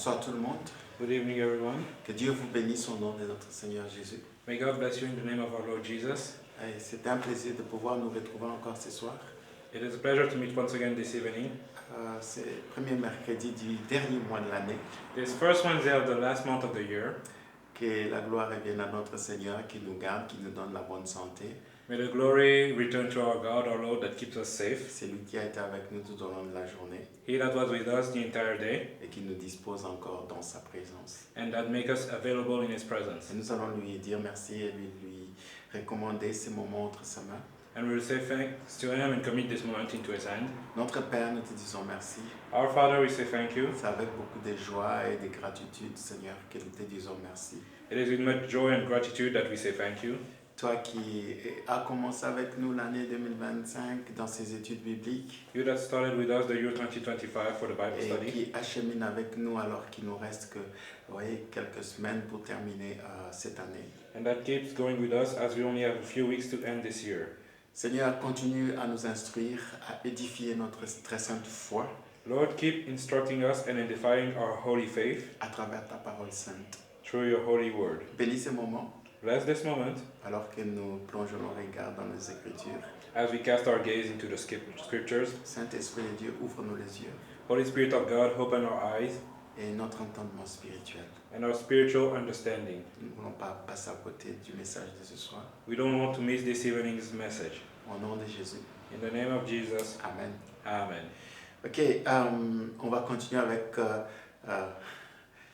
Bonsoir tout le monde. Good evening, everyone. Que Dieu vous bénisse au nom de notre Seigneur Jésus. May God bless you in the name of our Lord Jesus. Et c'est un plaisir de pouvoir nous retrouver encore ce soir. It is a pleasure to meet once again this evening. C'est le premier mercredi du dernier mois de l'année. This first Wednesday of the last month of the year. Que la gloire revienne à notre Seigneur qui nous garde, qui nous donne la bonne santé. May the glory return to our God, our Lord, that keeps us safe. C'est lui qui a été avec nous tout au long de la journée. He that was with us the entire day. Et qui nous dispose encore dans sa présence. And that make us available in His presence. Et nous allons lui dire merci et lui recommander ces moments entre sa main. And we will say thanks to Him and commit this moment into His hand. Notre Père, nous te disons merci. Our Father, we say thank you. C'est avec beaucoup de joie et de gratitude, Seigneur, que nous te disons merci. It is with much joy and gratitude that we say thank you. Toi qui as commencé avec nous l'année 2025 dans ces études bibliques. You that started with us the year 2025 for the Bible study. Et qui achemine avec nous alors qu'il nous reste que quelques semaines pour terminer cette année. And that keeps going with us as we only have a few weeks to end this year. Seigneur, continue à nous instruire, à édifier notre très sainte foi. Lord, keep instructing us and edifying our holy faith à travers ta parole sainte. Through your holy word. Bénis ce moment. Bless this moment. Alors que nous plongeons nos regards dans les Écritures. As we cast our gaze into the scriptures. Saint-Esprit de Dieu, ouvre-nous les yeux. Holy Spirit of God, open our eyes. Et notre entendement spirituel. And our spiritual understanding. Nous ne voulons pas passer à côté du message de ce soir. We don't want to miss this evening's message. Au nom de Jésus. In the name of Jesus. Amen. Amen. Ok, on va continuer avec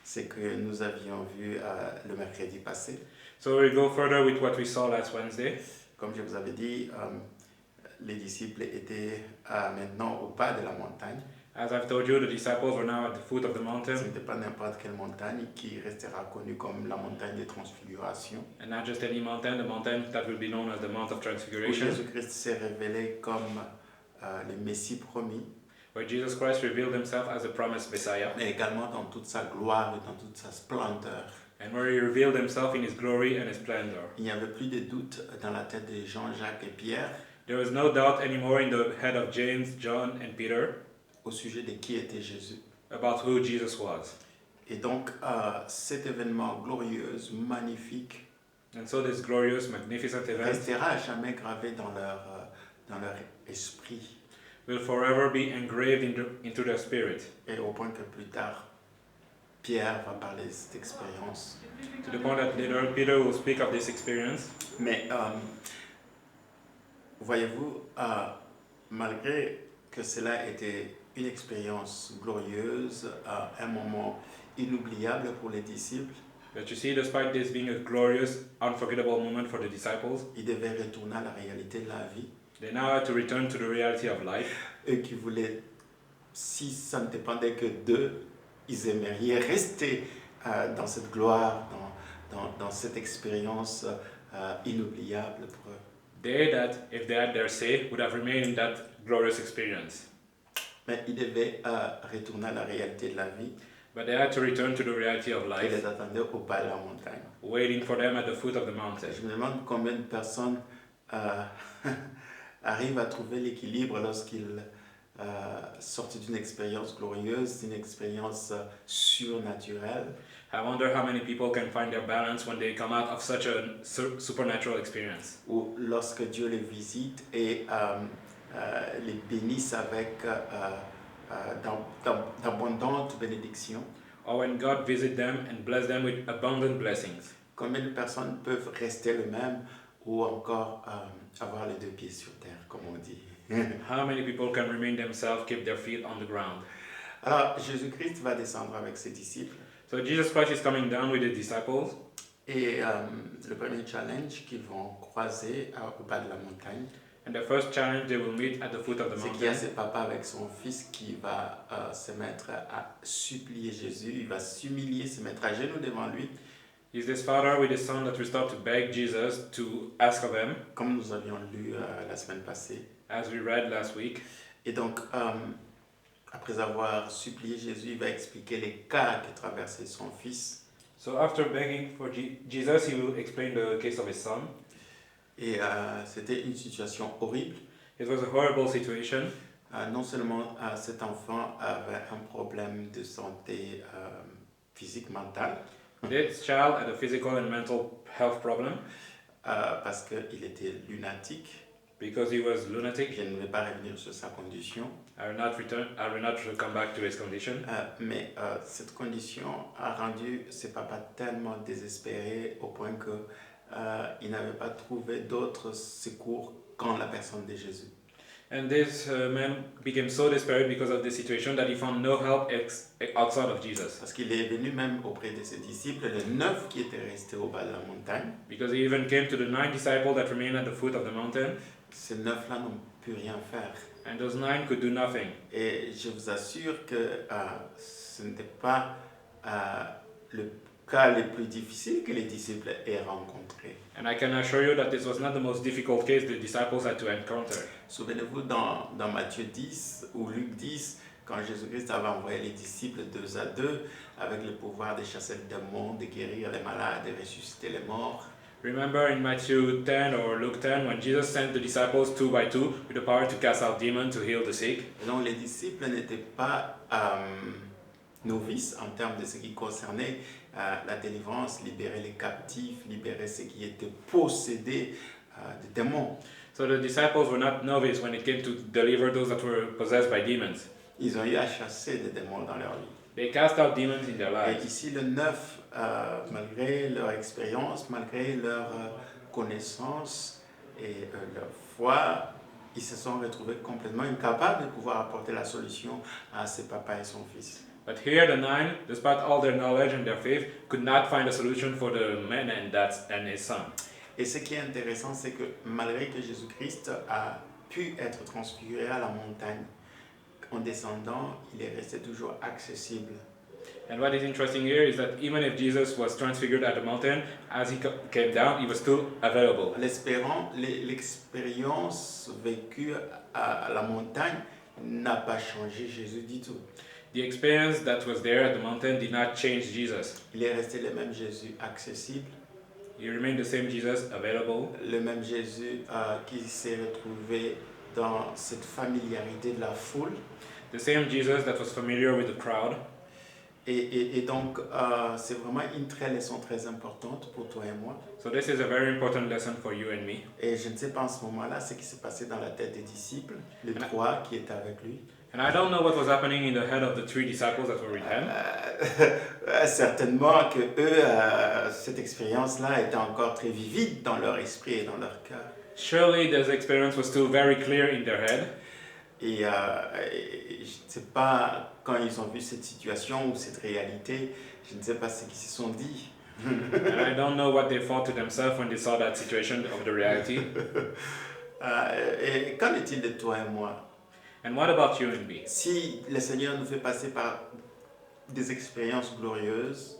ce que nous avions vu le mercredi passé. So we go further with what we saw last Wednesday. Comme je vous avais dit, les disciples étaient maintenant au pas de la montagne. As I've told you, the disciples were now at the foot of the mountain. Ce n'était pas n'importe quelle montagne qui restera connue comme la montagne de transfiguration. And not just any mountain, the mountain that will be known as the Mount of Où Transfiguration. Jésus-Christ s'est révélé comme le Messie promis. Where Jesus Christ revealed Himself as the promised Messiah. Mais également dans toute sa gloire et dans toute sa splendeur. And where He revealed Himself in His glory and His splendor. Il n'y avait plus de doute dans la tête de Jean, Jacques et Pierre. There was no doubt anymore in the head of James, John, and Peter au sujet de qui était Jésus. About who Jesus was. Et donc, cet événement glorieux, magnifique, and so this glorious, magnificent event restera à jamais gravé dans leur esprit. Will forever be engraved into their spirit. Et au point que plus tard, Pierre va parler de cette expérience. To the point that later Peter will speak of this experience. Mais voyez-vous, malgré que cela était une expérience glorieuse, un moment inoubliable pour les disciples, But you see, despite this being a glorious, unforgettable moment for the disciples, ils devaient retourner à la réalité de la vie. They now had to return to the reality of life. Eux qui voulaient, si ça ne dépendait que d'eux, ils aimeraient rester dans cette gloire, dans cette expérience inoubliable pour eux. They that, if they had their say, would have remained in that glorious experience. Mais ils devaient retourner à la réalité de la vie. But they had to return to the reality of Qui life, les attendait au bas de la montagne. waiting for them at the foot of the mountain. Je me demande combien de personnes arrivent à trouver l'équilibre lorsqu'ils sortent d'une expérience glorieuse, d'une expérience surnaturelle. I wonder how many people can find their balance when they come out of such a supernatural experience. Ou lorsque Dieu les visite et les bénisse avec d'abondantes bénédictions. Or when God visits them and bless them with abundant blessings. Combien de personnes peuvent rester le même ou encore avoir les deux pieds sur terre, comme on dit. How many people can remain themselves, keep their feet on the ground? Alors, Jésus-Christ va descendre avec ses disciples. So Jesus Christ is coming down with the disciples. Et le premier challenge qu'ils vont croiser au bas de la montagne, And the first challenge they will meet at the foot of the c'est qu'il y a mountain ce papa avec son fils qui va se mettre à supplier Jésus. Il va s'humilier, se mettre à genoux devant lui. is this father with his son that will start to beg Jesus to ask of him, Comme nous avions lu la semaine passée. as we read last week. Et donc, après avoir supplié Jésus, il va expliquer les cas que traversait son fils. So after begging for Jesus, he will explain the case of his son. Et c'était une situation horrible. It was a horrible situation. Non seulement cet enfant avait un problème de santé physique, mentale, This child had a physical and mental health problem parce qu'il était lunatique. because he was lunatic. Je ne vais pas revenir sur sa condition, I will not come back to his condition. mais cette condition a rendu ses papas tellement désespérés au point qu'ils n'avaient pas trouvé d'autres secours qu'en la personne de Jésus. And this man became so desperate because of this situation that he found no help outside of Jesus. Parce qu'il est venu même auprès de ses disciples, les 9 qui étaient restés au bas de la montagne. Because he even came to the 9 disciples that remained at the foot of the mountain. Ces 9-là n'ont pu rien faire. And those 9 could do nothing. Et je vous assure que ce n'était pas le cas le plus difficile que les disciples aient rencontré. And I can assure you that this was not the most difficult case the disciples had to encounter. Souvenez-vous dans Matthieu 10 ou Luc 10, quand Jésus-Christ avait envoyé les disciples 2 à 2 avec le pouvoir de chasser les démons, de guérir les malades, de ressusciter les morts. Remember in Matthew 10 or Luke 10 when Jesus sent the disciples 2 by 2 with the power to cast out demons, to heal the sick. Et donc les disciples n'étaient pas novices en termes de ce qui concernait la délivrance, libérer les captifs, libérer ceux qui étaient possédés de démons. So the disciples were not novice when it came to deliver those that were possessed by demons. Ils ont eu à chasser des démons dans leur vie. They cast out demons in their Et lives. ici, le 9, malgré leur expérience, malgré leur connaissance et leur foi, ils se sont retrouvés complètement incapables de pouvoir apporter la solution à ses papas et son fils. But here the 9, despite all their knowledge and their faith, could not find a solution for the man and his son. Et ce qui est intéressant, c'est que malgré que Jésus-Christ a pu être transfiguré à la montagne, en descendant, il est resté toujours accessible. And what is interesting here is that even if Jesus was transfigured at the mountain, as he came down, he was still available. L'expérience vécue à la montagne n'a pas changé Jésus du tout. The experience that was there at the mountain did not change Jesus. Il est resté le même Jésus accessible, He remained the same Jesus available, le même Jésus qui s'est retrouvé dans cette familiarité de la foule. the same Jesus that was familiar with the crowd. Et donc, c'est vraiment une leçon très importante pour toi et moi. So this is a very important lesson for you and me. Et je ne sais pas en ce moment-là ce qui s'est passé dans la tête des disciples, les 3 qui étaient avec lui. And I don't know what was happening in the head of the 3 disciples that were with him. Certainement que eux, cette expérience-là était encore très vivide dans leur esprit et dans leur cœur. Surely this experience was still very clear in their head. Et je ne sais pas, quand ils ont vu cette situation ou cette réalité, je ne sais pas ce qu'ils se sont dit. And I don't know what they thought to themselves when they saw that situation of the reality. Et qu'en est-il de toi et moi? And what about you and me? Si le Seigneur nous fait passer par des expériences glorieuses,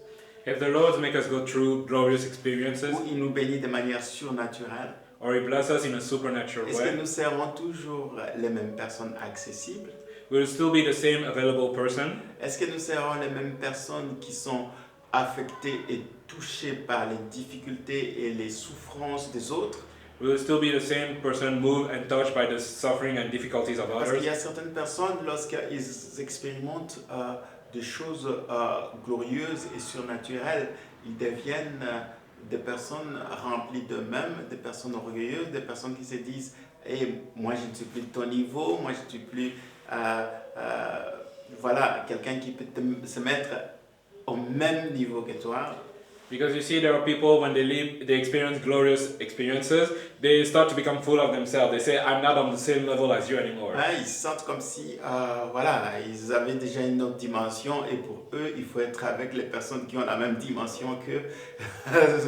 If the Lord makes us go through glorious experiences, où il nous bénit de manière surnaturelle, or He blesses us in a supernatural est-ce que way, nous serons toujours les mêmes personnes accessibles? we'll still be the same available person. Est-ce que nous serons les mêmes personnes qui sont affectées et touchées par les difficultés et les souffrances des autres? We'll still be the same person moved and touched by the suffering and difficulties of Parce others. qu'il y a certaines personnes, lorsqu'ils expérimentent des choses glorieuses et surnaturelles, ils deviennent des personnes remplies d'eux-mêmes, des personnes orgueilleuses, des personnes qui se disent hey, moi je ne suis plus de ton niveau, moi je ne suis plus voilà, quelqu'un qui peut se mettre au même niveau que toi. Because you see, there are people when they experience glorious experiences, they start to become full of themselves. They say, I'm not on the same level as you anymore. Ils se sentent comme si voilà, ils avaient déjà une autre dimension et pour eux, il faut être avec les personnes qui ont la même dimension que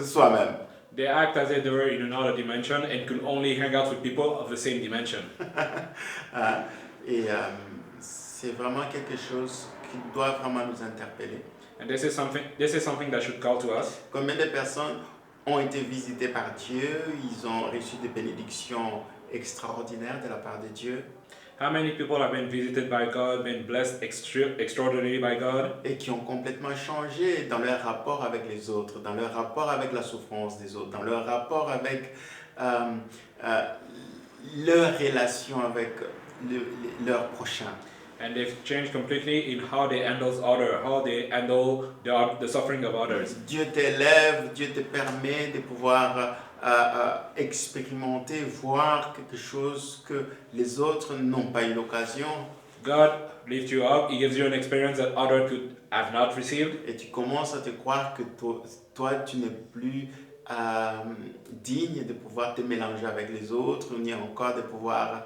soi-même. They act as if they were in another dimension and could only hang out with people of the same dimension. Et c'est vraiment quelque chose qui doit vraiment nous interpeller. And this is something that should call to us. Combien de personnes ont été visitées par Dieu, ils ont reçu des bénédictions extraordinaires de la part de Dieu. How many people have been visited by God, been blessed extraordinarily by God, et qui ont complètement changé dans leur rapport avec les autres, dans leur rapport avec la souffrance des autres, dans leur rapport avec leur relation avec leur prochain. And they've changed completely in how they handle others, how they handle the suffering of others. Dieu t'élève, Dieu te permet de pouvoir expérimenter, voir quelque chose que les autres n'ont pas eu l'occasion. God lifts you up, He gives you an experience that others could have not received. Et tu commences à te croire que toi tu n'es plus digne de pouvoir te mélanger avec les autres, ni encore de pouvoir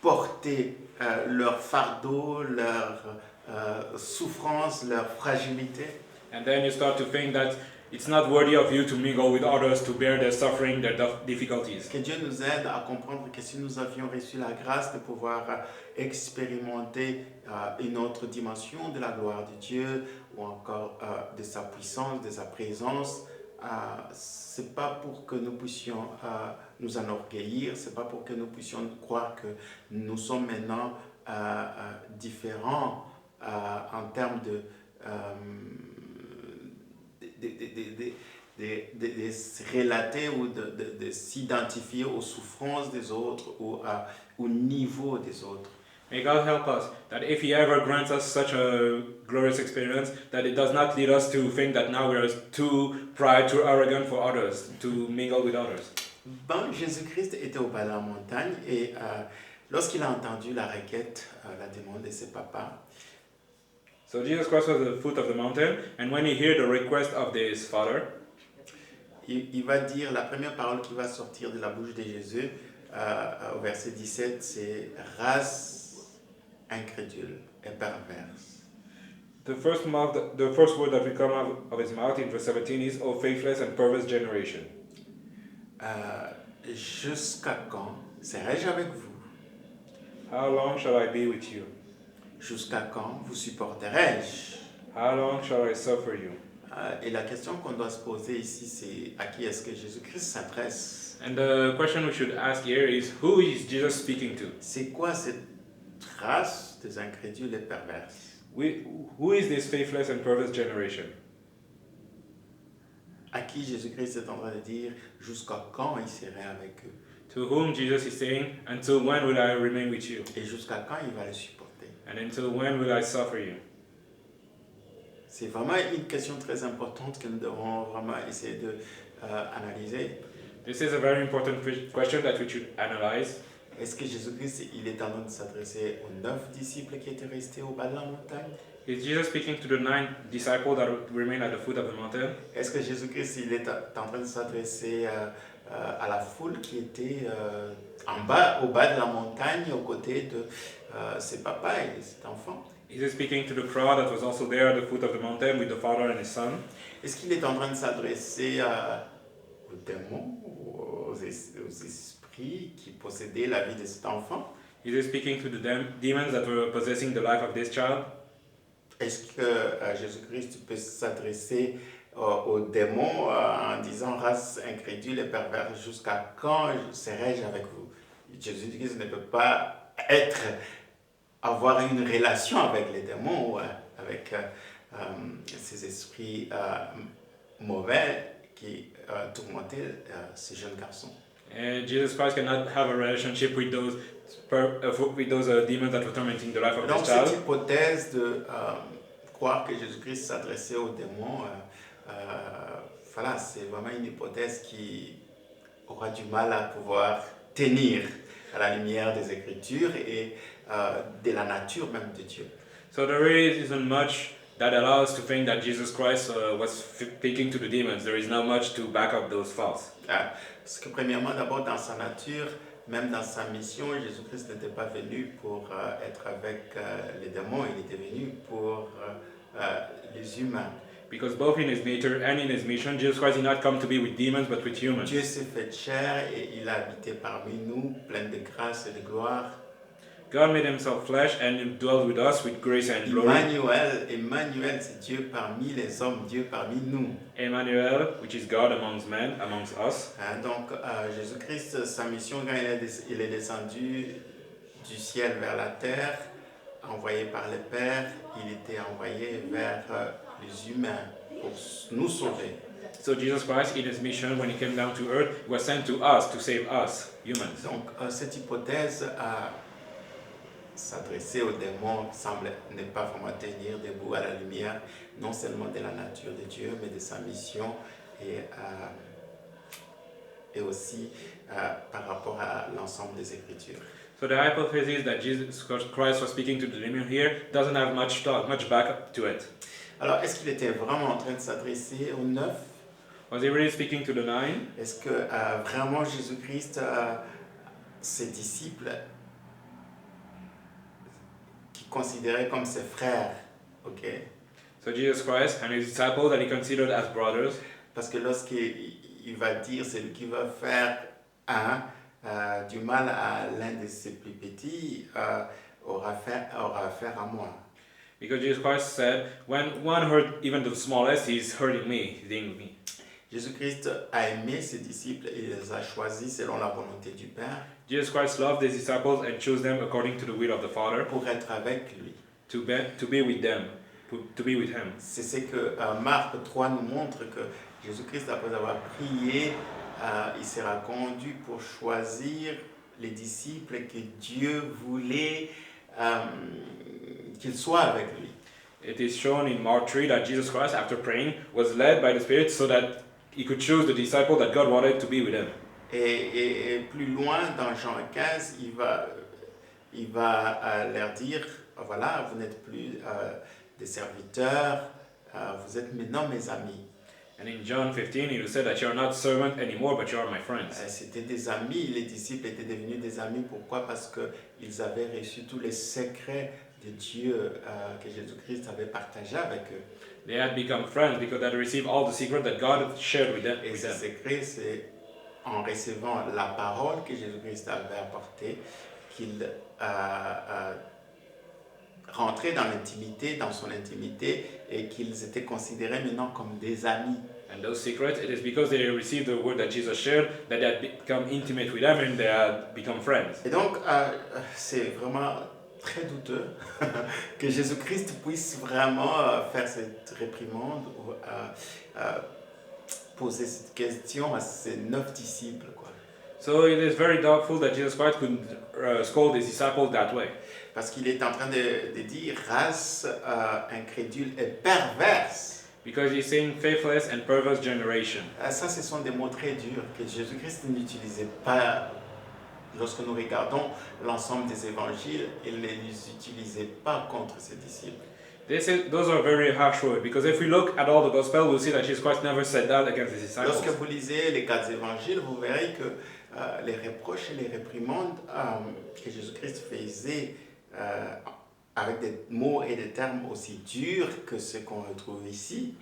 porter leur fardeau, leur souffrance, leur fragilité. And then you start to think that it's not worthy of you to mingle with others, to bear their suffering, their difficulties. Que Dieu nous aide à comprendre que si nous avions reçu la grâce de pouvoir expérimenter une autre dimension de la gloire de Dieu ou encore de sa puissance, de sa présence, c'est pas pour que nous puissions nous enorgueillir, c'est pas pour que nous puissions croire que nous sommes maintenant différents en termes de relater ou de s'identifier aux souffrances des autres ou au niveau des autres. May God help us that if He ever grants us such a glorious experience, that it does not lead us to think that now we are too proud, too arrogant for others, to mingle with others. Ben, Jésus-Christ était au bas de la montagne et lorsqu'il a entendu la requête, la demande de ses papas, So Jesus Christ was at the foot of the mountain, and when He heard the request of His Father, il va dire, la première parole qui va sortir de la bouche de Jésus, au verset 17, c'est « race incrédule et perverse ». the first word that will come out of His mouth in verse 17 is, "O faithless and perverse generation." Jusqu'à quand serai-je avec vous? How long shall I be with you? Jusqu'à quand vous supporterai-je? How long shall I suffer you? Et la question qu'on doit se poser ici, c'est à qui est-ce que Jésus-Christ s'adresse? And the question we should ask here is, who is Jesus speaking to? C'est quoi cette race des incrédules et perverses? Who is this faithless and perverse generation? À qui Jésus-Christ est en train de dire jusqu'à quand il serait avec eux? To whom Jesus is saying, "Until when will I remain with you? Et jusqu'à quand il va les supporter? And until when will I suffer you?" C'est vraiment une question très importante que nous devons vraiment essayer d'analyser. This is a very important question that we should analyze. Est-ce que Jésus-Christ il est en train de s'adresser aux 9 disciples qui étaient restés au bas de la montagne? Is Jesus speaking to the 9 disciples that remain at the foot of the mountain? Est-ce que Jésus-Christ il est en train de s'adresser à la foule qui était au bas de la montagne aux côtés de ses papas et de cet enfant? Is he speaking to the crowd that was also there at the foot of the mountain with the father and his son? Est-ce qu'il est en train de s'adresser aux démons, aux esprits qui possédaient la vie de cet enfant? Is he speaking to the demons that were possessing the life of this child? Est-ce que Jésus-Christ peut s'adresser aux démons en disant race incrédule et perverse, jusqu'à quand serai-je avec vous? Jésus-Christ ne peut pas avoir une relation avec les démons ou avec ces esprits mauvais qui tourmentaient ces jeunes garçons. And Jesus Christ cannot have a relationship with those demons that were tormenting the life of Donc this child. cette hypothèse de croire que Jésus-Christ s'adressait aux démons, voilà, c'est vraiment une hypothèse qui aura du mal à pouvoir tenir à la lumière des Écritures et de la nature même de Dieu. So there really isn't much that allows us to think that Jesus Christ was speaking to the demons. There is not much to back up those thoughts. Parce que premièrement, d'abord dans sa nature, même dans sa mission, Jésus-Christ n'était pas venu pour être avec les démons, il était venu pour les humains. Because both in his nature and in his mission, Jesus Christ did not come to be with demons but with humans. Dieu s'est fait chair et il a habité parmi nous, plein de grâce et de gloire. God made himself flesh and dwelt with us with grace and glory. Emmanuel, c'est Dieu parmi les hommes, Dieu parmi nous. Emmanuel, which is God amongst men, amongst us. Donc Jésus-Christ, sa mission, quand il est descendu du ciel vers la terre, envoyé par le Père, il était envoyé vers les humains pour nous sauver. So Jesus Christ, in his mission, when he came down to earth, was sent to us to save us, humans. Donc cette hypothèse s'adresser aux démons semble ne pas vraiment tenir debout à la lumière, non seulement de la nature de Dieu, mais de sa mission et aussi par rapport à l'ensemble des Écritures. So the hypothesis that Jesus Christ was speaking to the demon here doesn't have much backup to it. Alors, est-ce qu'il était vraiment en train de s'adresser aux 9? Was he really speaking to the 9? Est-ce que vraiment Jésus-Christ, ses disciples, qui considérait comme ses frères, ok? So Jesus Christ and his disciples that he considered as brothers. Parce que lorsqu'il va dire, celui qui va faire du mal à l'un de ses plus petits, aura affaire à moi. Because Jesus Christ said, when one hurt even the smallest, he's hurting me, he's dealing with me. Jésus-Christ a aimé ses disciples et les a choisis selon la volonté du Père. Jesus Christ loved his disciples and chose them according to the will of the Father. Pour être avec lui. To be with them, to be with him. C'est ce que Marc 3 nous montre, que Jésus-Christ, après avoir prié, il sera conduit pour choisir les disciples que Dieu voulait qu'ils soient avec lui. It is shown in Mark 3 that Jesus Christ, after praying, was led by the Spirit so that he could choose the disciple that God wanted to be with him. Et plus loin, dans Jean 15, il va leur dire, voilà, vous n'êtes plus des serviteurs, vous êtes maintenant mes amis. And in John 15, he said that you are not servants anymore, but you are my friends. C'était des amis, les disciples étaient devenus des amis. Pourquoi? Parce qu'ils avaient reçu tous les secrets de Dieu que Jésus-Christ avait partagés avec eux. They had become friends because they had received all the secrets that God shared with them. Et ces secrets, c'est en recevant la parole que Jésus-Christ avait apportée qu'il rentrait dans l'intimité, dans son intimité, et qu'ils étaient considérés maintenant comme des amis. And those secrets, it is because they received the word that Jesus shared that they had become intimate with them and they had become friends. Et donc, c'est vraiment très douteux que Jésus-Christ puisse vraiment faire cette réprimande ou poser cette question à ses 9 disciples, quoi. So it is very doubtful that Jesus Christ could scold his disciples that way. Parce qu'il est en train de dire race incrédule et perverse. Because he's saying faithless and perverse generation. Ça, ce sont des mots très durs que Jésus-Christ n'utilisait pas. Lorsque nous regardons l'ensemble des évangiles, il ne les utilisait pas contre ses disciples. Those are very harsh words, because if we look at all the gospel, we'll see that Jesus Christ never said that against his disciples. Lorsque vous lisez les 4 évangiles, vous verrez que les reproches et les réprimandes que Jésus-Christ faisait avec des mots et des termes aussi durs que ce qu'on retrouve ici.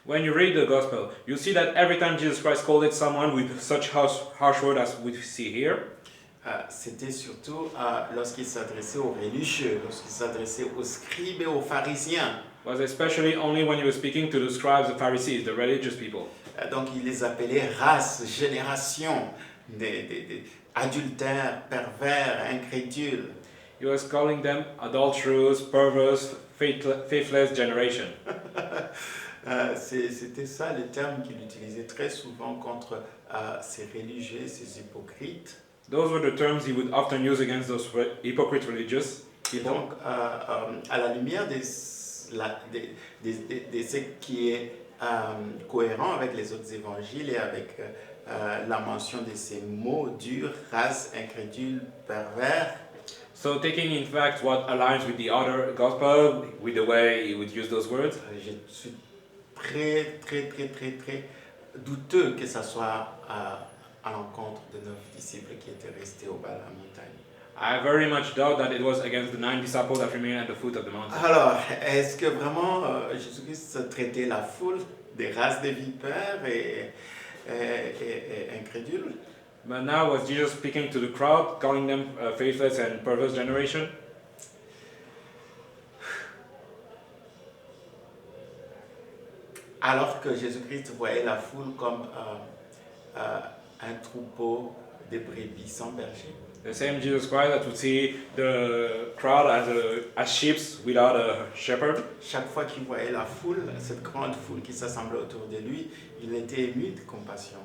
When you read the gospel, you see that every time Jesus Christ scolded someone with such harsh words as we see here, c'était surtout lorsqu'il s'adressait aux religieux, lorsqu'il s'adressait aux scribes et aux pharisiens. was especially only when he was speaking to the scribes, the Pharisees, the religious people. Donc il les appelait race, génération, des adultères, pervers, incrédules. He was calling them adulterous, perverse, faithless generation. C'était ça le terme qu'il utilisait très souvent contre ces religieux, ces hypocrites. Those were the terms he would often use against those hypocrite religious Et people. donc, à la lumière de ce qui est cohérent avec les autres évangiles et avec la mention de ces mots durs, race, incrédule, pervers, So taking in fact what aligns with the other gospel, with the way he would use those words, je suis très douteux que ça soit à l'encontre de 9 disciples qui étaient restés au bas de la montagne. I very much doubt that it was against the 9 disciples that remained at the foot of the mountain. Alors, est-ce que vraiment Jésus-Christ traitait la foule des races de vipères et incrédules? But now was Jesus speaking to the crowd, calling them faithless and perverse generation? Alors que Jésus-Christ voyait la foule comme un troupeau de brebis sans berger. The same Jesus Christ that would see the crowd as sheep without a shepherd. Chaque fois qu'il voyait la foule, cette grande foule qui s'assemblait autour de lui, il était ému de compassion.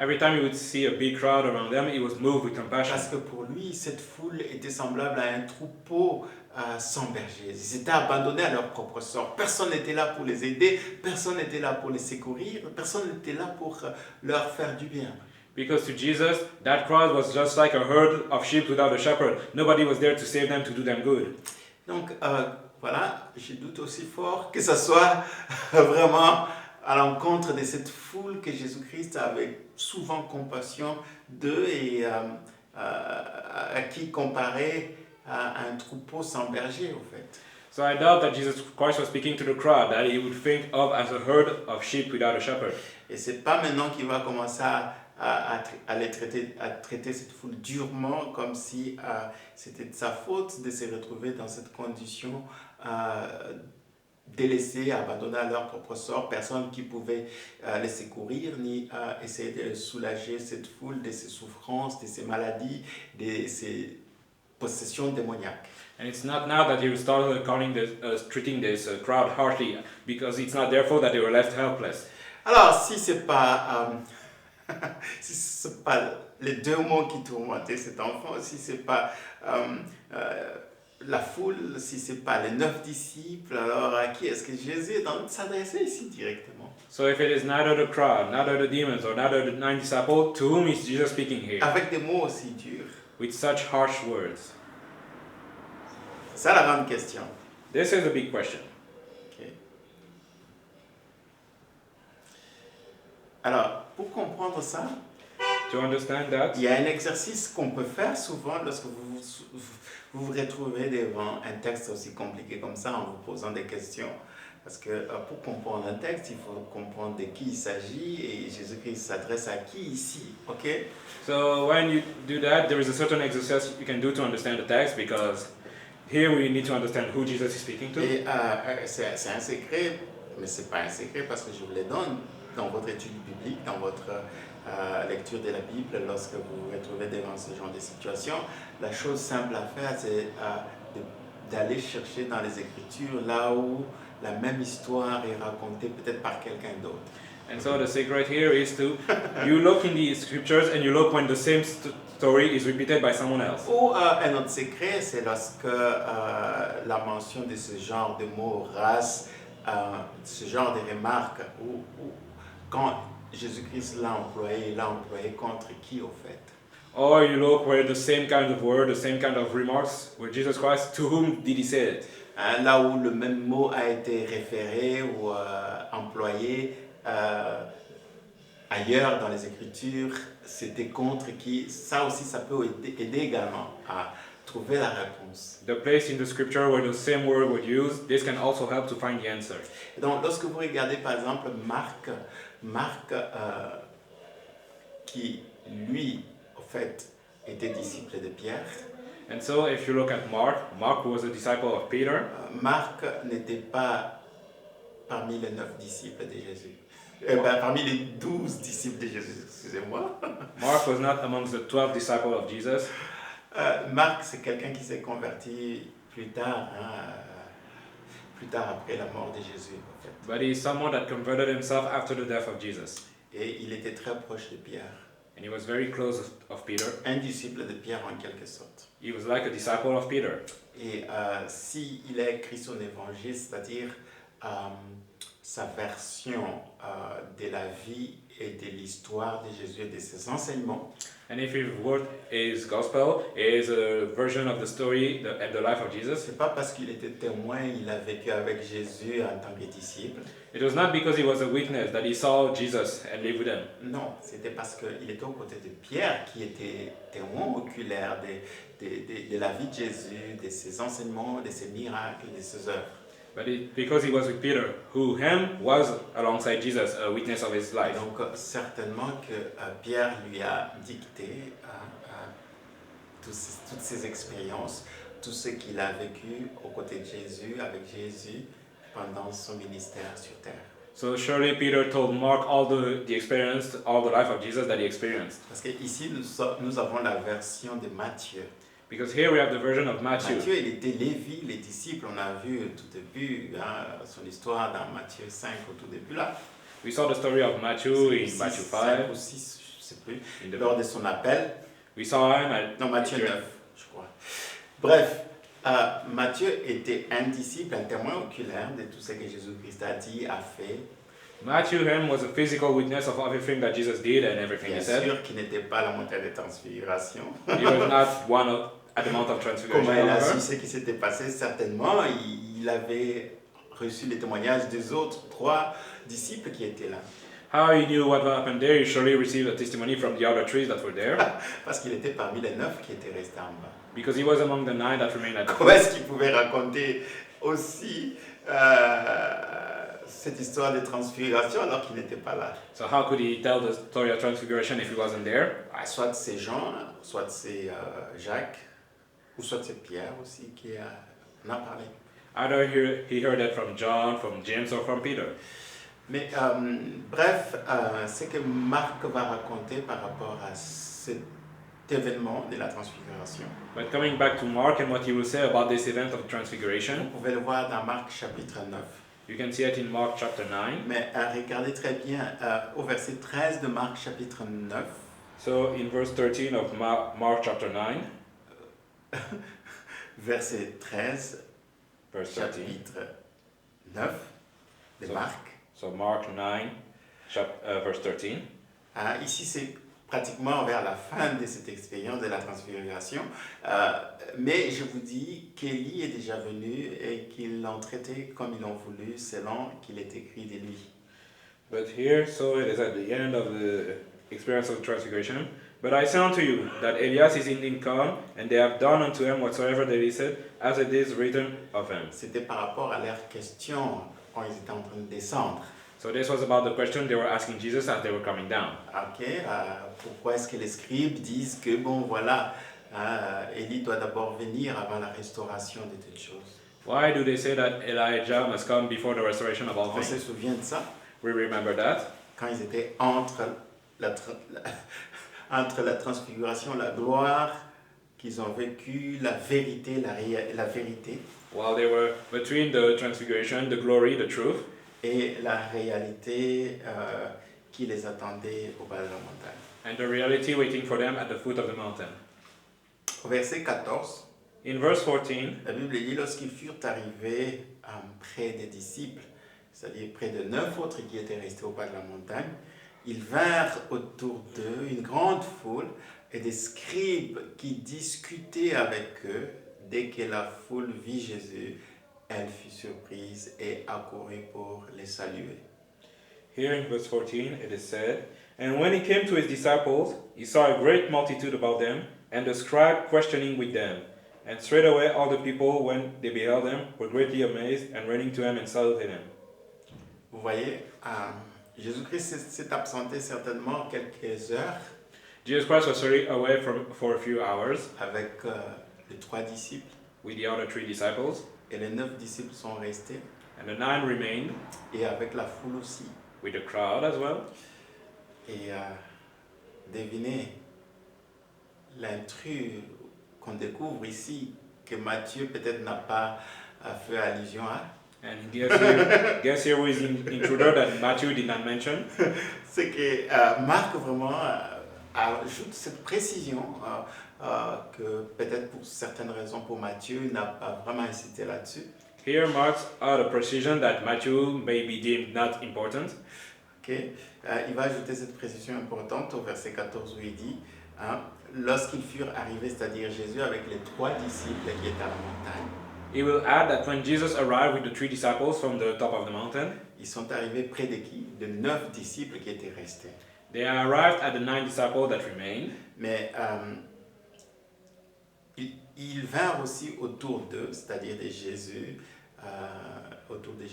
Every time he would see a big crowd around them, he was moved with compassion. Parce que pour lui, cette foule était semblable à un troupeau sans berger. Ils étaient abandonnés à leur propre sort. Personne n'était là pour les aider, personne n'était là pour les secourir, personne n'était là pour leur faire du bien. Because to Jesus, that crowd was just like a herd of sheep without a shepherd. Nobody was there to save them, to do them good. Donc voilà, je doute aussi fort que ce soit vraiment à l'encontre de cette foule que Jésus-Christ avait souvent compassion d'eux et à qui comparer à un troupeau sans berger, au fait. So I doubt that Jesus Christ was speaking to the crowd that he would think of as a herd of sheep without a shepherd. Et c'est pas maintenant qu'il va commencer à traiter cette foule durement, comme si c'était de sa faute de se retrouver dans cette condition délaissés, abandonnés à leur propre sort, personne qui pouvait les secourir ni essayer de soulager cette foule de ses souffrances, de ses maladies, de ses possessions démoniaques. And it's not now that he started treating this crowd harshly, because it's not their fault that they were left helpless. Alors, si c'est pas les deux mots qui tourmentaient cet enfant, si c'est pas la foule, si c'est pas les 9 disciples, alors à qui est-ce que Jésus est en train de s'adresser ici directement? So if it is neither the crowd, neither the demons, or neither the 9 disciples, to whom is Jesus speaking here? Avec des mots aussi durs. With such harsh words. C'est ça la grande question. This is a big question. Okay. Alors, pour comprendre ça, To understand that, il y a un exercice qu'on peut faire souvent lorsque vous vous retrouvez devant un texte aussi compliqué comme ça en vous posant des questions. Parce que pour comprendre un texte, il faut comprendre de qui il s'agit et Jésus-Christ s'adresse à qui ici, ok? So when you do that, there is a certain exercise you can do to understand the text, because here we need to understand who Jesus is speaking to. Et c'est un secret, mais c'est pas un secret parce que je vous le donne dans votre étude biblique, dans votre lecture de la Bible, lorsque vous vous retrouvez devant ce genre de situation. La chose simple à faire, c'est d'aller chercher dans les Écritures là où la même histoire est racontée peut-être par quelqu'un d'autre. And so the secret here is to, you look in the scriptures and you look when the same story is repeated by someone else. Ou un autre secret, c'est lorsque la mention de ce genre de mots, race, ce genre de remarques, ou quand Jésus-Christ l'a employé contre qui au fait? Or you look where the same kind of word, the same kind of remarks, where Jesus Christ, to whom did he say it? Là où le même mot a été référé ou employé ailleurs dans les Écritures, c'était contre qui? Ça aussi, ça peut aider également à trouver la réponse. The place in the scripture where the same word was used, this can also help to find the answer. Donc, lorsque vous regardez par exemple Marc qui, lui, en fait, était disciple de Pierre. And so if you look at Mark was a disciple of Peter. Marc n'était pas parmi les 9 disciples de Jésus. Parmi les 12 disciples de Jésus, excusez-moi. Mark was not amongst the 12 disciples of Jesus. Marc, c'est quelqu'un qui s'est converti plus tard après la mort de Jésus. En fait. But he is someone that converted himself after the death of Jesus. Et il était très proche de Pierre. And he was very close of Peter. Un disciple de Pierre en quelque sorte. He was like a disciple of Peter. Et s'il a écrit son évangile, c'est-à-dire sa version de la vie et de l'histoire de Jésus et de ses enseignements, And if he wrote his gospel, it is a version of the story and the life of Jesus. c'est pas parce qu'il était témoin, il a vécu avec Jésus en tant que disciple. It was not because he was a witness that he saw Jesus and lived with him. Non, c'était parce qu'il était aux côtés de Pierre qui était témoin oculaire de la vie de Jésus, de ses enseignements, de ses miracles, de ses œuvres. But because he was with Peter, who was alongside Jesus, a witness of his life. Donc certainement que Pierre lui a dicté toutes ses expériences, tout ce qu'il a vécu aux côtés de Jésus, avec Jésus, pendant son ministère sur terre. So surely Peter told Mark all the experience, all the life of Jesus that he experienced. Parce qu'ici, nous avons la version de Matthieu. Because here we have the version of Matthew. Matthieu, il était Lévi, les disciples, on a vu tout début son histoire dans Matthieu 5 au tout début là. We saw the story of Matthew in Matthew 5. 5 ou 6, sais plus, in the lors de son appel. We saw him at Non, Matthieu 9, je crois. Bref, Matthieu était un disciple, un témoin oculaire de tout ce que Jésus-Christ a dit, a fait. Matthew him was a physical witness of everything that Jesus did and everything Bien he said. sûr qu'il n'était pas à la montagne de transfiguration. He was not one of, at the Mount of Transfiguration. Comment il a however. su ce qui s'était passé? Certainement, il avait reçu les témoignages des autres 3 disciples qui étaient là. How he knew what happened there, he surely received a testimony from the other 3 that were there. Parce qu'il était parmi les 9 qui étaient restés en bas. Because he was among the 9 that remained at the Comment est-ce qu'il pouvait raconter aussi cette histoire de transfiguration alors qu'il n'était pas là? So how could he tell the story of Transfiguration if he wasn't there? Soit c'est Jean, soit c'est Jacques, ou soit c'est Pierre aussi qui en a parlé. Either he heard that from John, from James, or from Peter. Mais bref, ce que Marc va raconter par rapport à cet événement de la transfiguration, But coming back to Mark and what he will say about this event of vous Transfiguration, pouvez le voir dans Marc chapitre 9. you can see it in Mark chapter 9. Mais regardez très bien au verset 13 de Marc chapitre 9. So in verse 13 of Mark chapter 9, Verset 13, verse 13. chapitre 9 de So- Marc. So Mark 9, verse 13. Ici, c'est pratiquement vers la fin de cette expérience de la transfiguration. Mais je vous dis qu'Élie est déjà venu et qu'ils l'ont traité comme ils l'ont voulu, selon qu'il est écrit de lui. But here, so it is at the end of the experience of transfiguration. But I say unto you that Elias is indeed come, and they have done unto him whatsoever they said, as it is written of him. C'était par rapport à leur question quand ils étaient en train de descendre. So this was about the question they were asking Jesus as they were coming down. Ok, pourquoi est-ce que les scribes disent que, bon, voilà, Élie doit d'abord venir avant la restauration de toutes choses? Why do they say that Elijah must come before the restoration of all On se things? souvient de ça? We remember that. Quand ils étaient entre la transfiguration, la gloire, qu'ils ont vécu, la vérité, la vérité, While they were between the transfiguration, the glory, the truth, et la réalité qui les attendait au bas de la montagne. and the reality waiting for them at the foot of the mountain. Au verset 14, In verse 14, la Bible dit, lorsqu'ils furent arrivés près des disciples, c'est-à-dire près de 9 autres qui étaient restés au bas de la montagne, ils vinrent autour d'eux une grande foule et des scribes qui discutaient avec eux. Dès que la foule vit Jésus, elle fut surprise et accourut pour les saluer. here in verse 14, it is said, And when he came to his disciples, he saw a great multitude about them, and the scribe questioning with them. And straightway all the people, when they beheld him, were greatly amazed, and running to him and saluted him. Vous voyez, Jésus-Christ s'est absenté certainement quelques heures Jesus Christ was sorry away for a few hours avec les 3 disciples, with the other 3 disciples, et les 9 disciples sont restés, and the 9 remained et avec la foule aussi. with the crowd as well. Et devinez l'intrus qu'on découvre ici, que Matthieu peut-être n'a pas fait allusion à, And guess here who is the intruder that Matthew did not mention? c'est que Marc vraiment ajoute cette précision que peut-être pour certaines raisons pour Matthieu n'a pas vraiment insisté là-dessus. Here marks out a precision that Matthew may be deemed not important. Okay. Il va ajouter cette précision importante au verset 14 où il dit lorsqu'ils furent arrivés, c'est-à-dire Jésus avec les 3 disciples qui étaient à la montagne, He will add that when Jesus arrived with the 3 disciples from the top of the mountain, ils sont arrivés près de qui? De 9 disciples qui étaient restés. they arrived at the 9 disciples that remained. Mais ils vinrent aussi autour d'eux, c'est-à-dire de Jésus, autour de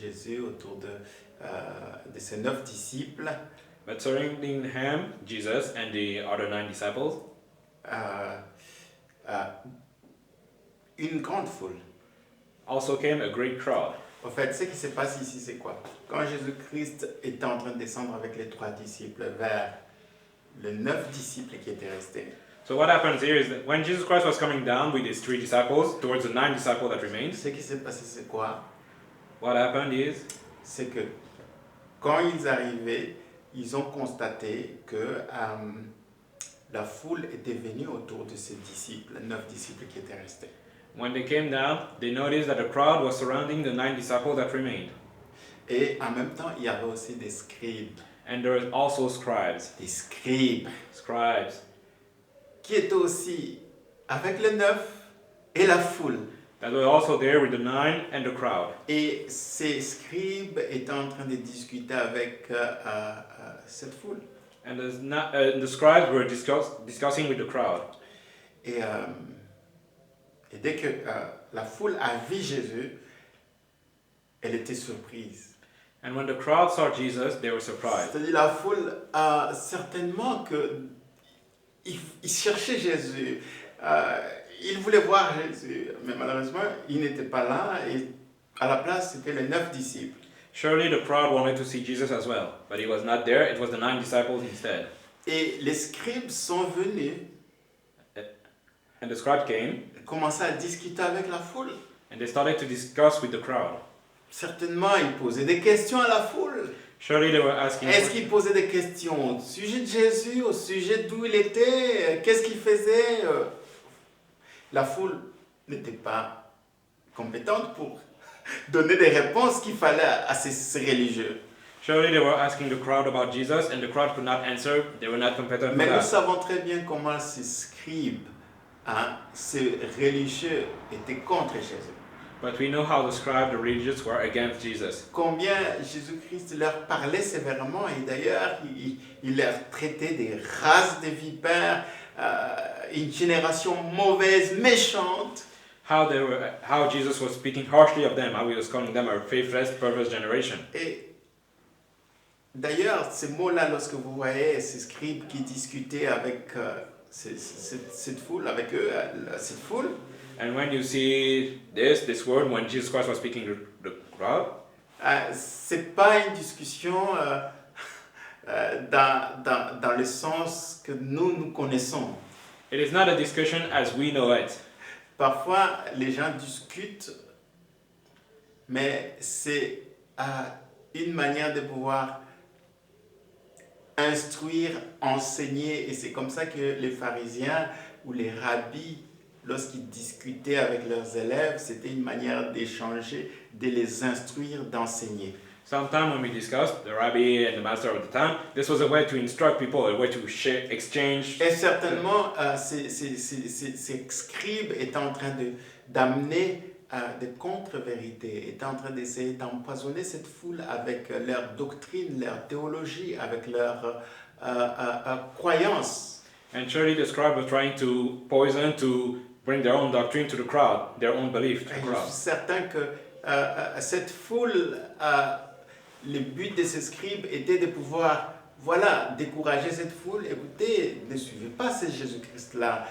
ces 9 disciples, But surrounding him, Jesus and the other 9 disciples, une grande foule. also came a great crowd. En fait, ce qui se passe ici, c'est quoi? Quand Jésus-Christ était en train de descendre avec les 3 disciples vers les 9 disciples qui étaient restés, So what happens here is that when Jesus Christ was coming down with his 3 disciples towards the 9 disciples that remained, ce qui s'est passé, c'est quoi? what happened is C'est que quand ils arrivaient, ils ont constaté que la foule était venue autour de ces disciples, 9 disciples qui étaient restés. When they came down, they noticed that the crowd was surrounding the 9 disciples that remained. Et en même temps, il y avait aussi des scribes. And there were also scribes. Des scribes qui étaient aussi avec les 9 et la foule. That were also there with the 9 and the crowd. Et ces scribes étaient en train de discuter avec cette foule. And the scribes were discussing with the crowd. Et dès que la foule a vu Jésus, elle était surprise. And when the crowd saw Jesus, they were surprised. C'est-à-dire la foule, certainement que il cherchait Jésus. Il voulait voir Jésus, mais malheureusement, il n'était pas là. Et à la place, c'était les 9 disciples. Surely the crowd wanted to see Jesus as well, but he was not there. It was the 9 disciples instead. Et les scribes sont venus. And the scribes came. Commençaient à discuter avec la foule. And they started to discuss with the crowd. Certainement, ils posaient des questions à la foule. Surely they were asking. Est-ce qu'ils posaient des questions au sujet de Jésus, au sujet d'où il était, qu'est-ce qu'il faisait? La foule n'était pas compétente pour donner des réponses qu'il fallait à ces religieux. Surely they were asking the crowd about Jesus, and the crowd could not answer. They were not competent for Mais nous that. savons très bien comment ces scribes, ces religieux étaient contre Jésus. But we know how the scribes, the religious, were against Jesus. Combien Jésus-Christ leur parlait sévèrement, et d'ailleurs il leur traitait des races de vipères, une génération mauvaise, méchante. How Jesus was speaking harshly of them, how he was calling them a faithless, perverse generation. Et d'ailleurs, ces mots-là, lorsque vous voyez ces scribes qui discutaient avec cette foule, avec eux, cette foule, And when you see this word, when Jesus Christ was speaking to the crowd, c'est pas une discussion dans le sens que nous connaissons. it is not a discussion as we know it. Parfois, les gens discutent, mais c'est une manière de pouvoir instruire, enseigner, et c'est comme ça que les pharisiens ou les rabbis, lorsqu'ils discutaient avec leurs élèves, c'était une manière d'échanger, de les instruire, d'enseigner. Sometimes when we discussed, the rabbi and the master of the time, this was a way to instruct people, a way to exchange. Et certainement, ces scribes étaient en train d'amener des contre-vérités, étaient en train d'essayer d'empoisonner cette foule avec leur doctrine, leur théologie, avec leur croyance. And surely the scribe was trying to poison, to bring their own doctrine to the crowd, their own belief to the Je crowd. suis certain que cette foule, le but de ces scribes était de pouvoir, décourager cette foule. Écoutez, ne suivez pas ce Jésus-Christ-là.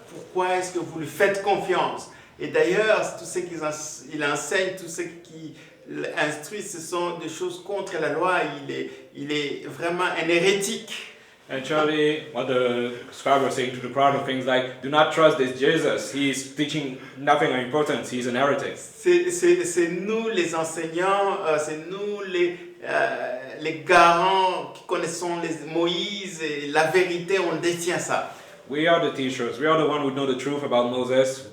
Pourquoi est-ce que vous lui faites confiance? Et d'ailleurs, tout ce qu'il enseigne, tout ce qu'il instruit, ce sont des choses contre la loi. Il est vraiment un hérétique. And surely what the scribe was saying to the crowd of things like, do not trust this Jesus. He is teaching nothing of importance. He is an heretic. C'est nous les enseignants, c'est nous les garants qui connaissons Moïse et la vérité, on détient ça. We are the teachers. We are the one who know the truth about Moses.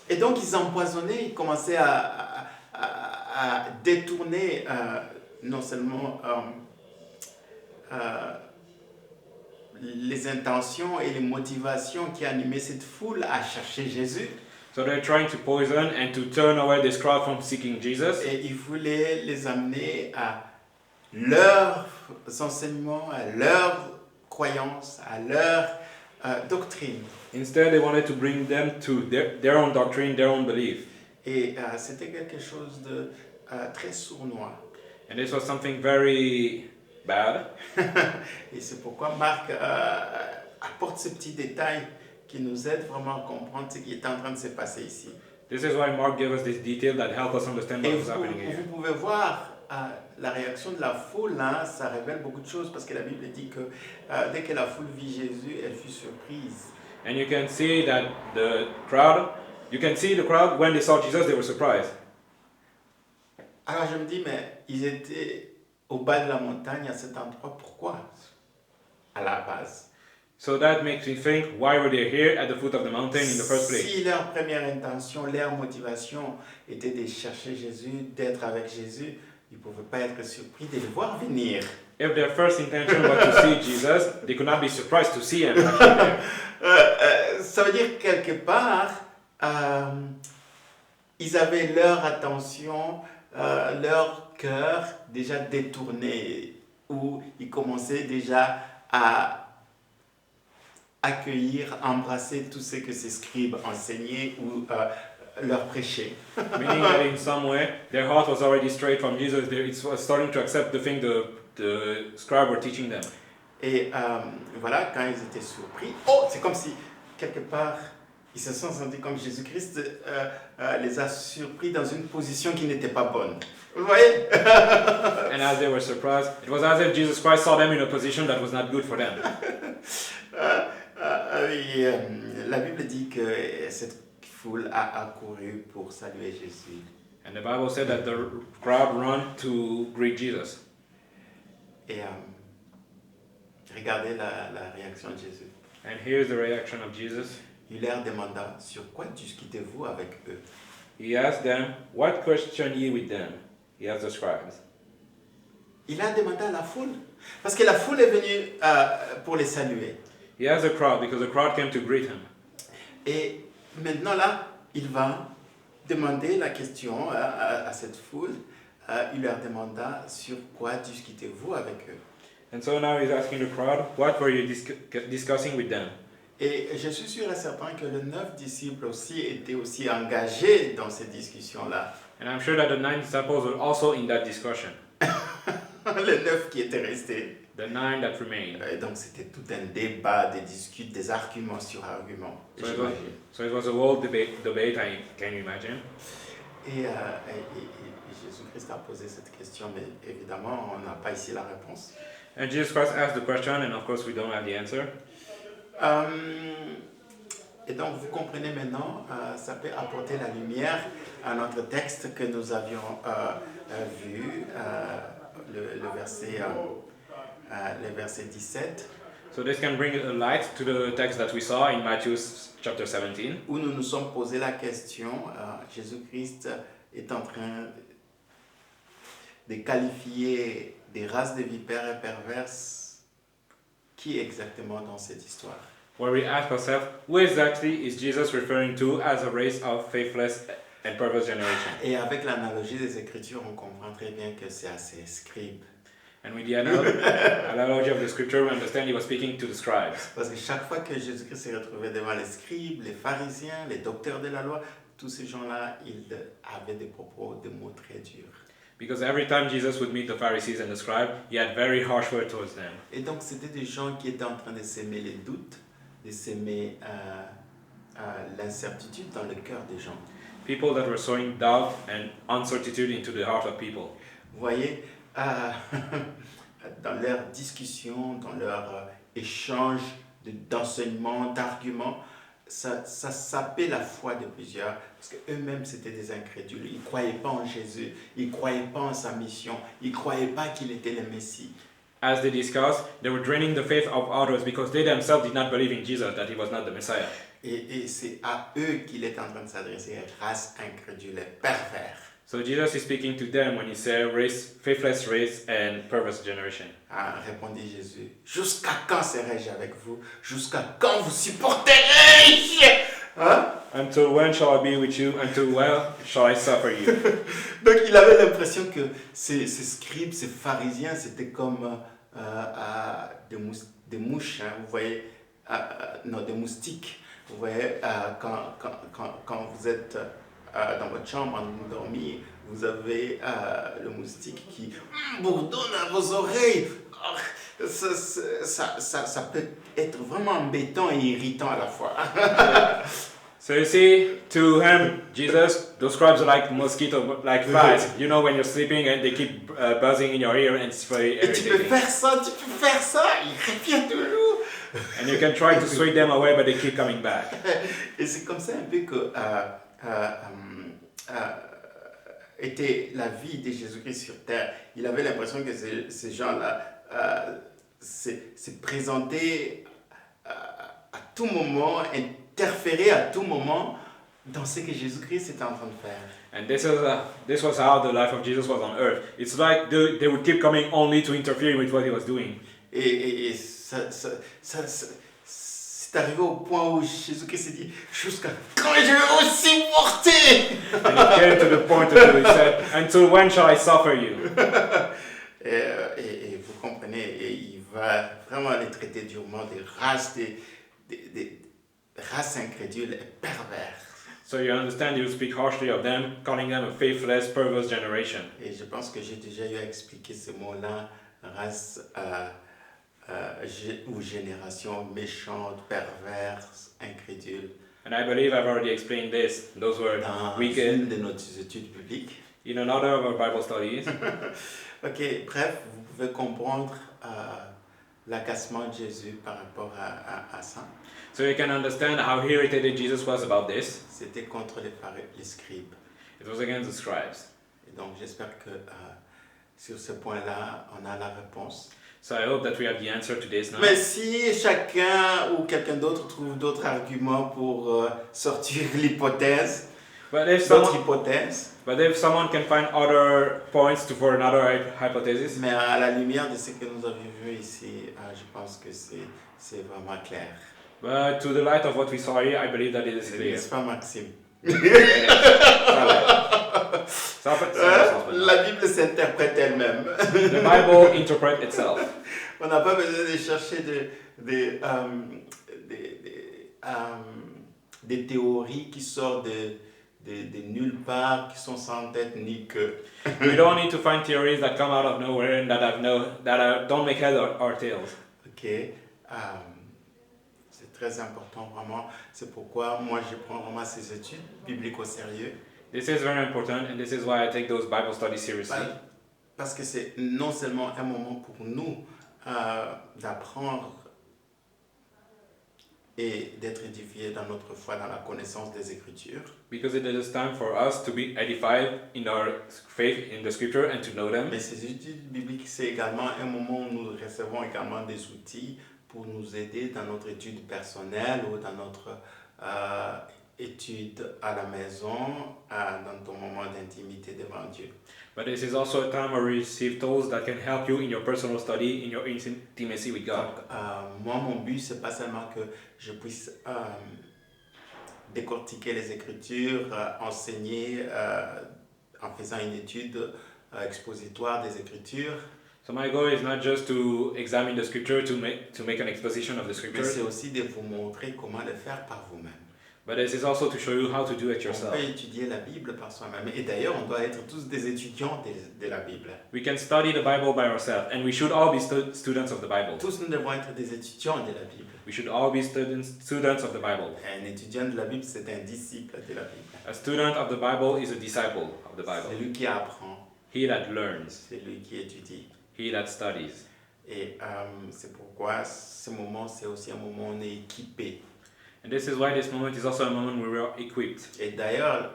Et donc ils empoisonnaient, ils commençaient à détourner non seulement les intentions et les motivations qui animaient cette foule à chercher Jésus. So they're trying to poison and to turn away this crowd from seeking Jesus. Et ils voulaient les amener à leurs enseignements, à leurs croyances, à leur doctrine. Instead, they wanted to bring them to their own doctrine, their own belief. Et c'était quelque chose de très sournois. And this was something very bad. Et c'est pourquoi Marc apporte ces petits détails qui nous aident vraiment à comprendre ce qui est en train de se passer ici. This is why Mark gave us this detail that help us understand Et what is happening here. vous pouvez voir la réaction de la foule, ça révèle beaucoup de choses parce que la Bible dit que dès que la foule vit Jésus, elle fut surprise. And you can see that the crowd when they saw Jesus, they were surprised. Alors je me dis, mais ils étaient au bas de la montagne à cet endroit, pourquoi? À la base. So that makes me think, why were they here at the foot of the mountain in the first place? Si leur première intention, leur motivation était de chercher Jésus, d'être avec Jésus, ils ne pouvaient pas être surpris de le voir venir. If their first intention was to see Jesus, they could not be surprised to see him actually there. Ça veut dire quelque part, ils avaient leur attention, leur cœur déjà détourné, où ils commençaient déjà à accueillir, embrasser tout ce que ces scribes enseignaient ou leur prêchaient. Meaning that in some way, their heart was already straight from Jesus. It was starting to accept the thing the scribe were teaching them. Et voilà, quand ils étaient surpris, c'est comme si, quelque part, ils se sont sentis comme Jésus-Christ les a surpris dans une position qui n'était pas bonne. Vous voyez? And as they were surprised, it was as if Jesus Christ saw them in a position that was not good for them. La Bible dit que cette foule a accouru pour saluer Jésus. And the Bible said that the crowd ran to greet Jesus. Et regardez la réaction de Jésus. And here's the reaction of Jesus. Il leur demanda, sur quoi discutez-vous avec eux? He asked them, what question ye with them? He asked the scribes. Il a demandé à la foule, parce que la foule est venue pour les saluer. He asked the crowd because the crowd came to greet him. Et maintenant là, il va demander la question à cette foule. Il leur demanda, sur quoi discutez-vous avec eux? And so now he's asking the crowd, what were you discussing with them? Et je suis sûr et certain que les 9 disciples aussi étaient aussi engagés dans ces discussions-là. And I'm sure that the 9 disciples were also in that discussion. Les 9 qui étaient restés. The 9 that remained. Et donc c'était tout un débat, des disputes, des arguments sur arguments. So it was a whole debate, can you imagine? Et Jésus-Christ a posé cette question, mais évidemment, on n'a pas ici la réponse. And Jesus Christ asked the question, and of course we don't have the answer. Et donc vous comprenez maintenant, ça peut apporter la lumière à notre texte que nous avions vu, le verset 17. So this can bring a light to the text that we saw in Matthew chapter 17. Où nous nous sommes posé la question, Jésus-Christ est en train de qualifier des races de vipères et perverses. Qui exactement dans cette histoire? Where we ask ourselves, who exactly is Jesus referring to as a race of faithless and perverse generation? Et avec l'analogie des Écritures, on comprend très bien que c'est à ces scribes. And with the analogy of the scripture, we understand he was speaking to the scribes. Parce que chaque fois que Jésus-Christ s'est retrouvé devant les scribes, les pharisiens, les docteurs de la loi, tous ces gens-là, ils avaient des propos, des mots très durs. Because every time Jesus would meet the Pharisees and the scribes, he had very harsh words towards them. Et donc c'était des gens qui étaient en train de s'aimer les doutes, de s'aimer l'incertitude dans le cœur des gens. People that were sowing doubt and uncertainty into the heart of people. Vous voyez, dans leurs discussions, dans leurs échanges d'enseignements, d'arguments, ça sapait la foi de plusieurs, parce qu'eux-mêmes c'était des incrédules, ils ne croyaient pas en Jésus, ils ne croyaient pas en sa mission, ils ne croyaient pas qu'il était le Messie. As they discussed, they were draining the faith of others because they themselves did not believe in Jesus, that he was not the Messiah. Et c'est à eux qu'il est en train de s'adresser, race incrédule et pervers. So Jesus is speaking to them when he said faithless race and perverse generation. Répondit Jésus, jusqu'à quand serai-je avec vous? Jusqu'à quand vous supporterai-je? Hein? Until when shall I be with you? Until when shall I suffer you? Donc il avait l'impression que ces scribes, ces pharisiens, c'était comme des mouches, hein, vous voyez, non, des moustiques. Vous voyez, quand vous êtes dans votre chambre en dormir, vous avez le moustique qui bourdonne à vos oreilles. Ça peut être vraiment embêtant et irritant à la fois. So you see, to him, Jesus, those scribes are like mosquitoes, like flies. You know, when you're sleeping and they keep buzzing in your ear and it's very Et tu peux irritating. faire ça, il revient toujours. And you can try to sway them away, but they keep coming back. Et c'est comme ça un peu que était la vie de Jésus-Christ sur terre. Il avait l'impression que ces gens-là se présentaient tout moment, interférer à tout moment dans ce que Jésus-Christ était en train de faire. And this was how the life of Jesus was on earth. It's like they would keep coming only to interfere with what he was doing. Et c'est arrivé au point où Jésus-Christ s'est dit, jusqu'à quand je vais aussi porter? And it came to the point where he said, "Until when shall I suffer you?" Et vous comprenez, et il va vraiment les traiter durement des races, des races incrédules et perverses. So you understand, he would speak harshly of them, calling them a faithless, perverse generation. Et je pense que j'ai déjà eu à expliquer ce mot-là, race ou génération méchante, perverse, incrédule. And I believe I've already explained this. Those were Dans wicked une de nos études bibliques. in another of our Bible studies. Ok, bref, vous pouvez comprendre l'agacement de Jésus par rapport à ça. So you can understand how irritated Jesus was about this. C'était contre les scribes. It was against the scribes. Et donc j'espère que sur ce point-là, on a la réponse. So I hope that we have the answer to this now. Mais si chacun ou quelqu'un d'autre trouve d'autres arguments pour sortir l'hypothèse, But if someone can find other points for another hypothesis, mais à la lumière de ce que nous avons vu ici, je pense que c'est vraiment clair. but to the light of what we saw here, I believe that it is clear. N'est-ce pas, Maxime? La Bible s'interprète elle-même. The Bible interprets itself. On n'a pas besoin de chercher des théories qui sortent de nulle part, qui sont sans tête ni queue. We don't need to find theories that come out of nowhere and don't make head or tails. Ok, c'est très important vraiment. C'est pourquoi moi je prends vraiment ces études bibliques au sérieux. This is very important, and this is why I take those Bible studies seriously. Parce que c'est non seulement un moment pour nous d'apprendre et d'être édifiés dans notre foi, dans la connaissance des Écritures. Because it is time for us to be edified in our faith in the Scripture and to know them. Mais ces études bibliques, c'est également un moment où nous recevons également des outils pour nous aider dans notre étude personnelle ou dans notre étude à la maison, dans ton moment d'intimité devant Dieu. But this is also a time where we receive tools that can help you in your personal study, in your intimacy with God. Donc, moi, mon but, c'est pas seulement que je puisse décortiquer les Écritures, enseigner en faisant une étude expositoire des Écritures. So my goal is not just to examine the Scripture to make an exposition of the Mais Scripture. c'est aussi de vous montrer comment le faire par vous-même. But this is also to show you how to do it On yourself. peut étudier la Bible par soi-même. Et d'ailleurs, on doit être tous des étudiants de la Bible. We can study the Bible by ourselves, and we should all be students of the Bible. Tous nous devons être des étudiants de la Bible. We should all be students of the Bible. Un étudiant de la Bible, c'est un disciple de la Bible. A student of the Bible is a disciple of the Bible. C'est lui qui apprend, He that learns, c'est lui qui étudie. he that studies. Et c'est pourquoi ce moment, c'est aussi un moment où on est équipé. And this is why this moment is also a moment where we are equipped. Et d'ailleurs,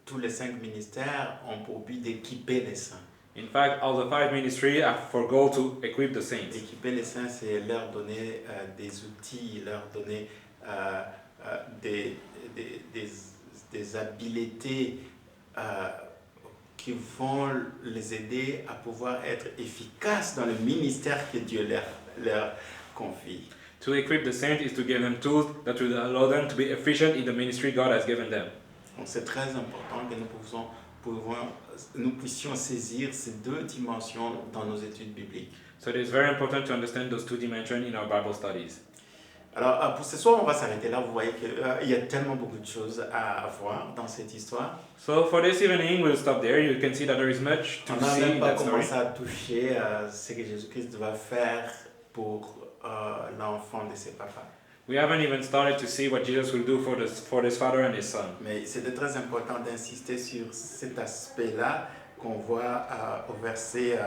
tous les 5 ministères ont pour but d'équiper les saints. In fact, all the 5 ministries have for goal to equip the saints. Équiper les saints, c'est leur donner des outils, leur donner des habiletés qui vont les aider à pouvoir être efficaces dans le ministère que Dieu leur confie. To equip the saints is to give them tools that will allow them to be efficient in the ministry God has given them. Donc c'est très important que nous puissions saisir ces deux dimensions dans nos études bibliques. So it is very important to understand those two dimensions in our Bible studies. Alors pour ce soir, on va s'arrêter là. Vous voyez qu'il y a tellement beaucoup de choses à voir dans cette histoire. So for this evening, we'll stop there. You can see that there is much to On n'a see même in pas that story. commencé à toucher ce que Jésus-Christ va faire pour l'enfant de ses papas. We haven't even started to see what Jesus will do for this father and his son. Mais c'était très important d'insister sur cet aspect-là qu'on voit au verset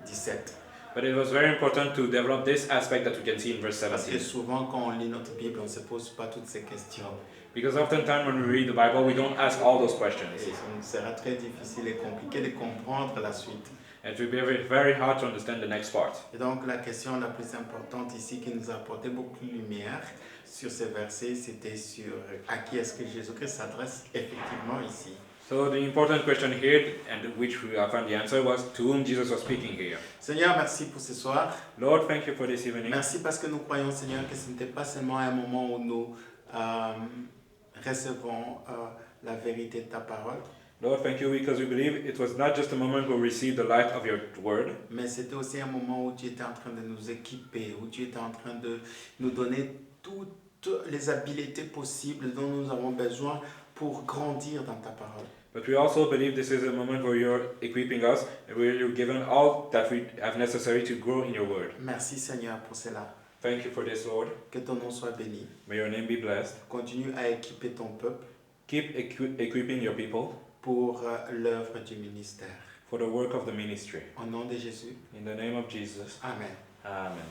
17. But it was very important to develop this aspect that we can see in verse Parce que 17. souvent quand on lit notre Bible, on ne se pose pas toutes ces questions. Because oftentimes when we read the Bible, we don't ask all those questions. Et ça nous sera très difficile et compliqué de comprendre la suite. and it will be very, very hard to understand the next part. Et donc la question la plus importante ici qui nous a apporté beaucoup de lumière sur ces versets, c'était sur à qui est-ce que Jésus-Christ s'adresse effectivement ici. So the important question here, and which we found the answer, was to whom Jesus was speaking here. Seigneur, merci pour ce soir. Lord, thank you for this evening. Merci parce que nous croyons, Seigneur, que ce n'était pas seulement un moment où nous recevons la vérité de ta parole, Lord, thank you because we believe it was not just a moment where we received the light of your word, mais c'était aussi un moment où tu étais en train de nous équiper, où tu étais en train de nous donner toutes les habiletés possibles dont nous avons besoin pour grandir dans ta parole. but we also believe this is a moment where you're equipping us and where you're given all that we have necessary to grow in your word. Merci Seigneur pour cela. Thank you for this, Lord. Que ton nom soit béni. May your name be blessed. Continue à équiper ton peuple Keep equipping your people pour l'œuvre du ministère. for the work of the ministry. Au nom de Jésus. In the name of Jesus. Amen. Amen.